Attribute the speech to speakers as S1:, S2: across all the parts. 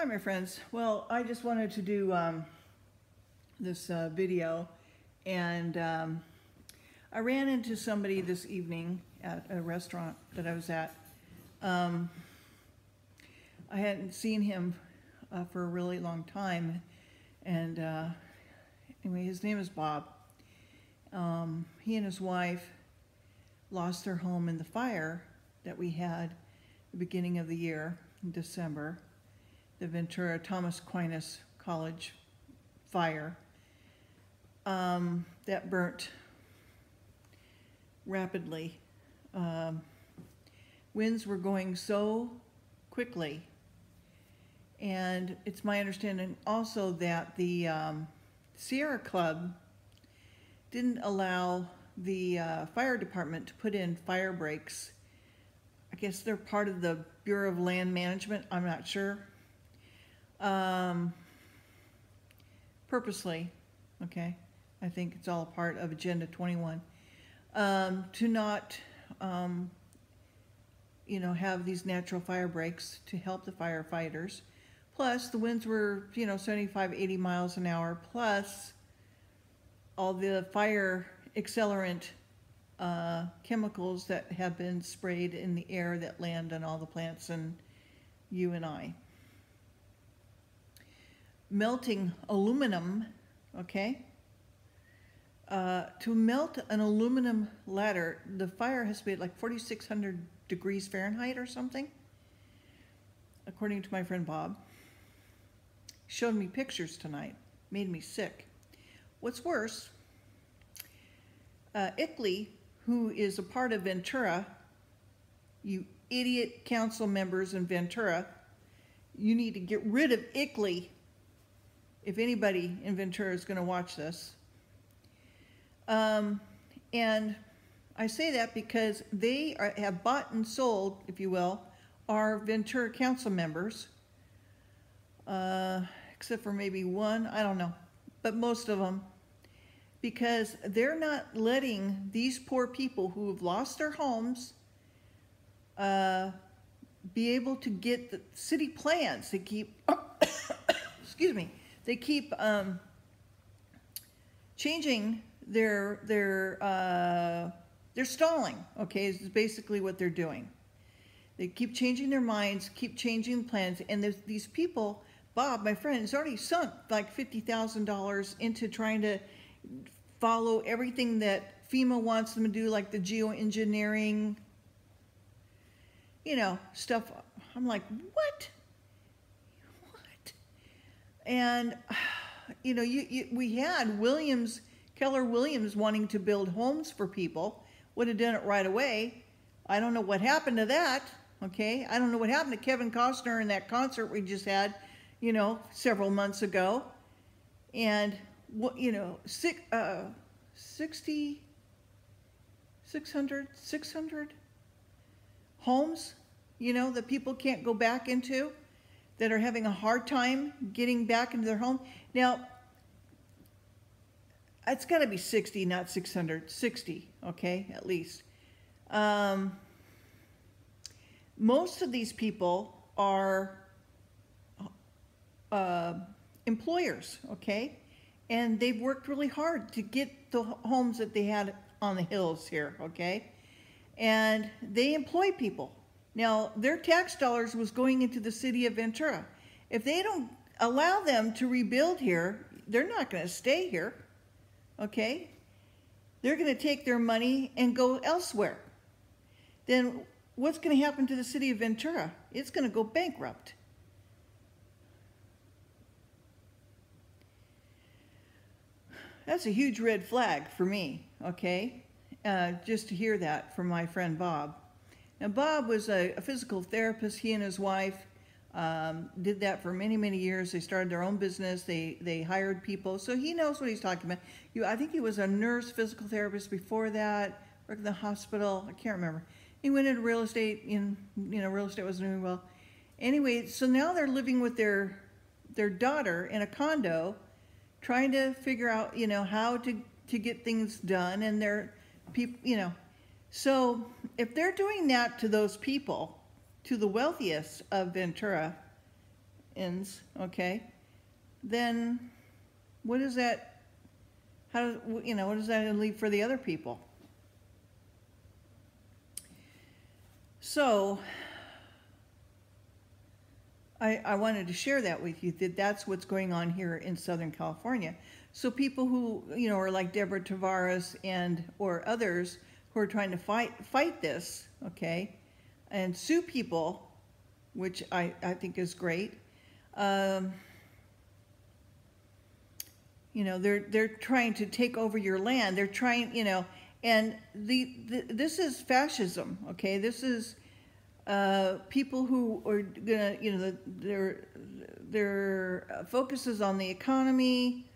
S1: Hi my friends. Well, I just wanted to do this video, and I ran into somebody this evening at a restaurant that I was at. I hadn't seen him for a really long time, and anyway, his name is Bob. He and his wife lost their home in the fire that we had the beginning of the year in December. The Ventura Thomas Aquinas College fire that burnt rapidly. Winds were going so quickly, and it's my understanding also that the Sierra Club didn't allow the fire department to put in fire breaks. I guess they're part of the Bureau of Land Management, I'm not sure. Purposely, okay, I think it's all a part of Agenda 21, to not, have these natural fire breaks to help the firefighters. Plus, the winds were, 75, 80 miles an hour, plus all the fire accelerant chemicals that have been sprayed in the air that land on all the plants and you and I. Melting aluminum, okay? To melt an aluminum ladder, the fire has to be at like 4,600 degrees Fahrenheit or something, according to my friend Bob. He showed me pictures tonight, made me sick. What's worse, Ickley, who is a part of Ventura, you idiot council members in Ventura, you need to get rid of Ickley if anybody in Ventura is going to watch this. And I say that because they have bought and sold, if you will, our Ventura council members, except for maybe one, I don't know, but most of them, because they're not letting these poor people who have lost their homes be able to get the city plans. They keep, excuse me, they keep changing they're stalling, okay, is basically what they're doing. They keep changing their minds, keep changing plans, and these people, Bob, my friend, has already sunk like $50,000 into trying to follow everything that FEMA wants them to do, like the geoengineering, stuff. I'm like, what? And, we had Keller Williams wanting to build homes for people, would have done it right away. I don't know what happened to that, okay? I don't know what happened to Kevin Costner in that concert we just had, several months ago. And, 600 homes, that people can't go back into, that are having a hard time getting back into their home. Now, it's got to be 60, not 600, 60, okay, at least. Most of these people are employers, okay, and they've worked really hard to get the homes that they had on the hills here, okay, and they employ people. Now, their tax dollars was going into the city of Ventura. If they don't allow them to rebuild here, they're not going to stay here, okay? They're going to take their money and go elsewhere. Then what's going to happen to the city of Ventura? It's going to go bankrupt. That's a huge red flag for me, okay? Just to hear that from my friend Bob. Now, Bob was a physical therapist. He and his wife did that for many, many years. They started their own business. They hired people. So he knows what he's talking about. I think he was a nurse physical therapist before that, worked in the hospital. I can't remember. He went into real estate, real estate wasn't doing well. Anyway, so now they're living with their daughter in a condo, trying to figure out, how to get things done. And they're people, So if they're doing that to those people, to the wealthiest of Ventura, ends, okay, then what is that, how, you know, what does that leave for the other people? So I wanted to share that with you, that that's what's going on here in Southern California. So people who, you know, are like Deborah Tavares and or others who are trying to fight this, okay, and sue people, which I think is great. You know, they're trying to take over your land. They're trying, you know, and this is fascism, okay? This is people who are gonna, you know, their focus is on the economy,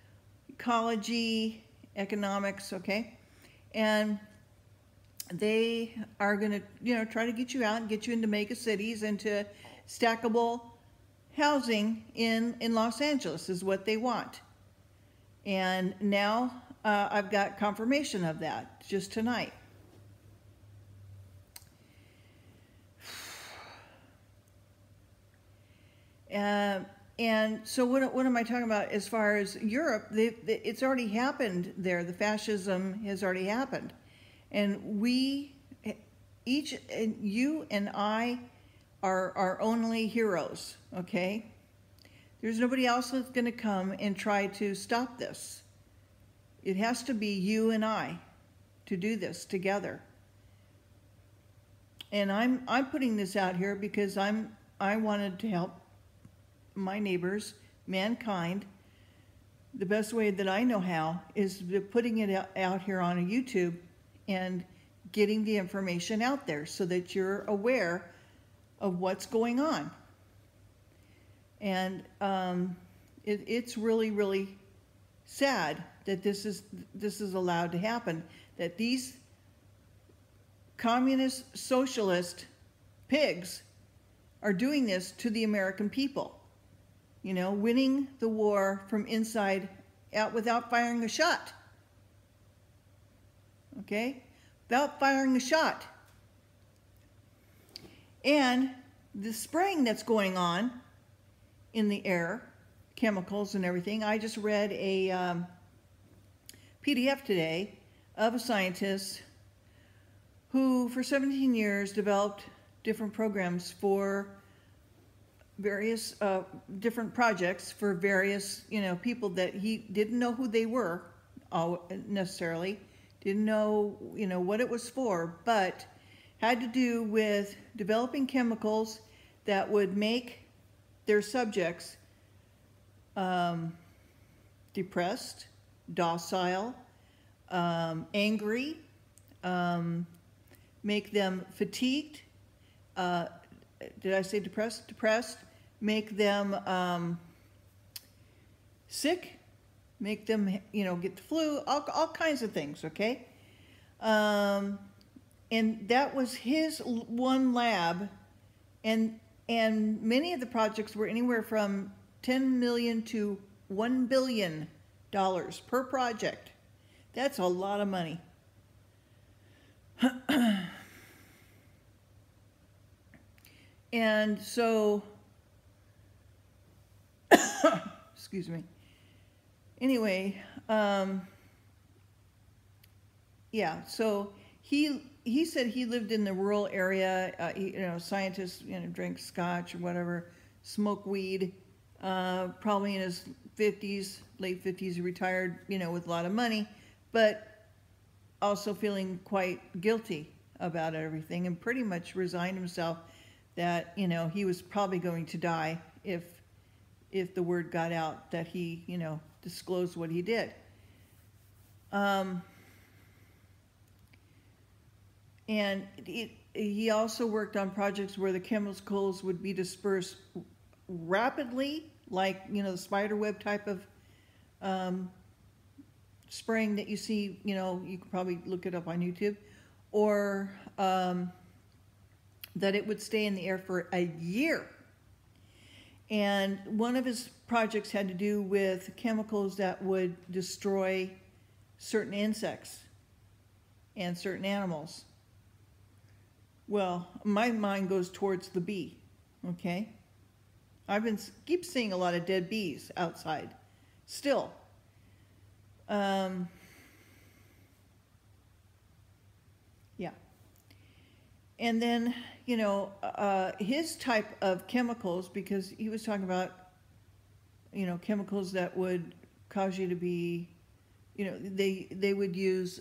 S1: ecology, economics, okay? And they are gonna, you know, try to get you out and get you into mega cities, into stackable housing in Los Angeles is what they want. And now I've got confirmation of that just tonight. And so what am I talking about as far as Europe? It's already happened there. The fascism has already happened. And we, each, and you and I are our only heroes, okay? There's nobody else that's going to come and try to stop this. It has to be you and I to do this together. And I'm putting this out here because I wanted to help my neighbors, mankind. The best way that I know how is putting it out here on a YouTube and getting the information out there so that you're aware of what's going on. And it's really, really sad that this is allowed to happen, that these communist socialist pigs are doing this to the American people. You know, winning the war from inside out without firing a shot. Okay? Without firing a shot. And the spraying that's going on in the air, chemicals and everything. I just read a PDF today of a scientist who for 17 years developed different programs for various different projects for various, you know, people that he didn't know who they were necessarily, didn't know, you know, what it was for, but had to do with developing chemicals that would make their subjects depressed, docile, angry, make them fatigued, did I say depressed? Depressed, make them sick, make them, you know, get the flu, all kinds of things, okay? And that was his one lab, and many of the projects were anywhere from $10 million to $1 billion per project. That's a lot of money. And so, excuse me. Anyway, yeah, so he said he lived in the rural area, you know, scientists, you know, drink scotch or whatever, smoke weed, probably in his 50s, late 50s, retired, you know, with a lot of money, but also feeling quite guilty about everything and pretty much resigned himself that, you know, he was probably going to die if the word got out that he, you know, disclosed what he did. And he also worked on projects where the chemicals would be dispersed rapidly, like, you know, the spider web type of spraying that you see, you know, you can probably look it up on YouTube, or that it would stay in the air for a year. And one of his projects had to do with chemicals that would destroy certain insects and certain animals. Well, my mind goes towards the bee, okay? keep seeing a lot of dead bees outside still. Yeah. And then, you know, his type of chemicals, because he was talking about, you know, chemicals that would cause you to be, you know, they would use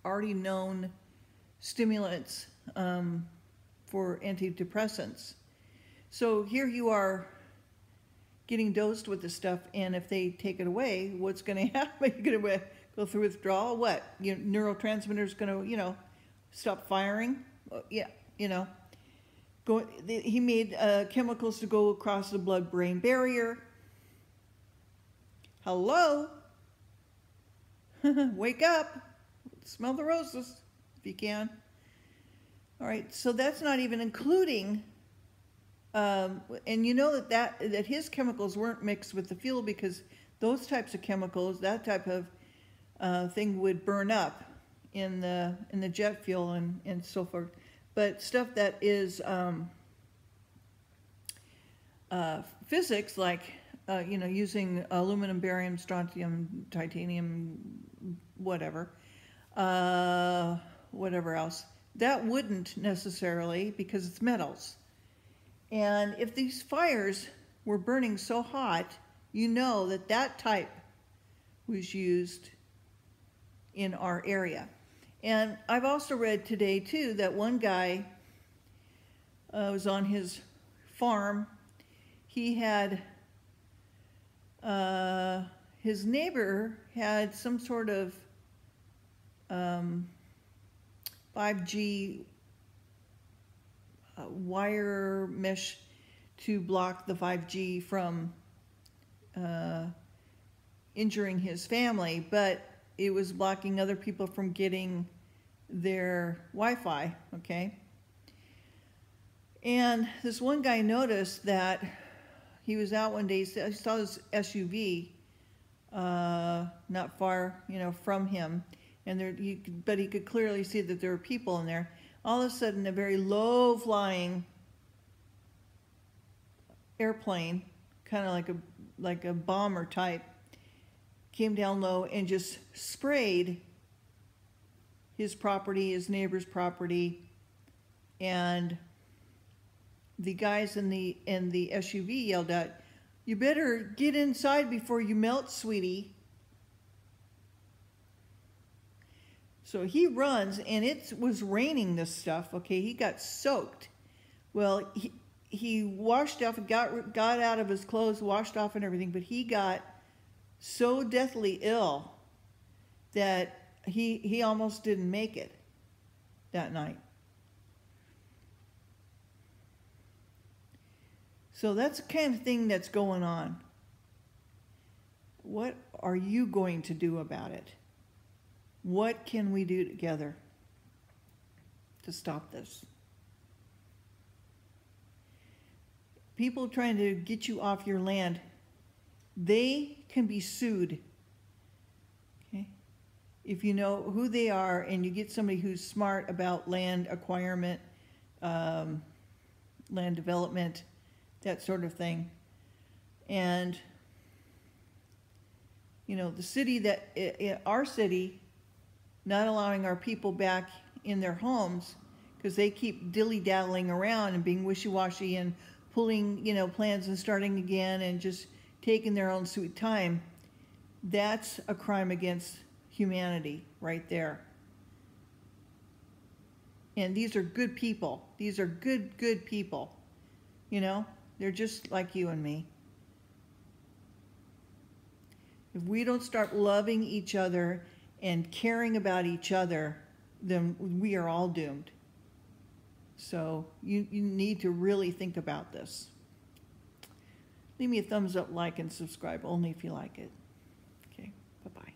S1: already known stimulants for antidepressants. So here you are getting dosed with the stuff, and if they take it away, what's going to happen? You're going to go through withdrawal? What? Your neurotransmitter's going to, you know, stop firing? Yeah, you know. He made chemicals to go across the blood-brain barrier. Hello? Wake up. Smell the roses if you can. All right, so that's not even including, and you know that his chemicals weren't mixed with the fuel, because those types of chemicals, that type of thing would burn up in the jet fuel and so forth. But stuff that is physics, like you know, using aluminum, barium, strontium, titanium, whatever else, that wouldn't necessarily, because it's metals. And if these fires were burning so hot, you know that that type was used in our area. And I've also read today too that one guy was on his farm. He had his neighbor had some sort of 5G wire mesh to block the 5G from injuring his family, but it was blocking other people from getting their Wi-Fi, okay? And this one guy noticed that he was out one day, he saw this SUV not far, you know, from him, and but he could clearly see that there were people in there. All of a sudden, a very low-flying airplane, kind of like a bomber type, came down low and just sprayed his property, his neighbor's property, and the guys in the SUV yelled out, "You better get inside before you melt, sweetie." So he runs, and it was raining this stuff, okay? He got soaked. Well, he washed off, got out of his clothes, washed off and everything, but he got so deathly ill that he almost didn't make it that night. So that's the kind of thing that's going on. What are you going to do about it? What can we do together to stop this? People trying to get you off your land, they can be sued. Okay? If you know who they are and you get somebody who's smart about land acquirement, land development, that sort of thing. And, you know, the city our city, not allowing our people back in their homes because they keep dilly-daddling around and being wishy-washy and pulling, you know, plans and starting again and just taking their own sweet time. That's a crime against humanity right there. And these are good people. These are good people. You know, they're just like you and me. If we don't start loving each other and caring about each other, then we are all doomed. So you need to really think about this. Leave me a thumbs up, like, and subscribe only if you like it. Okay, bye-bye.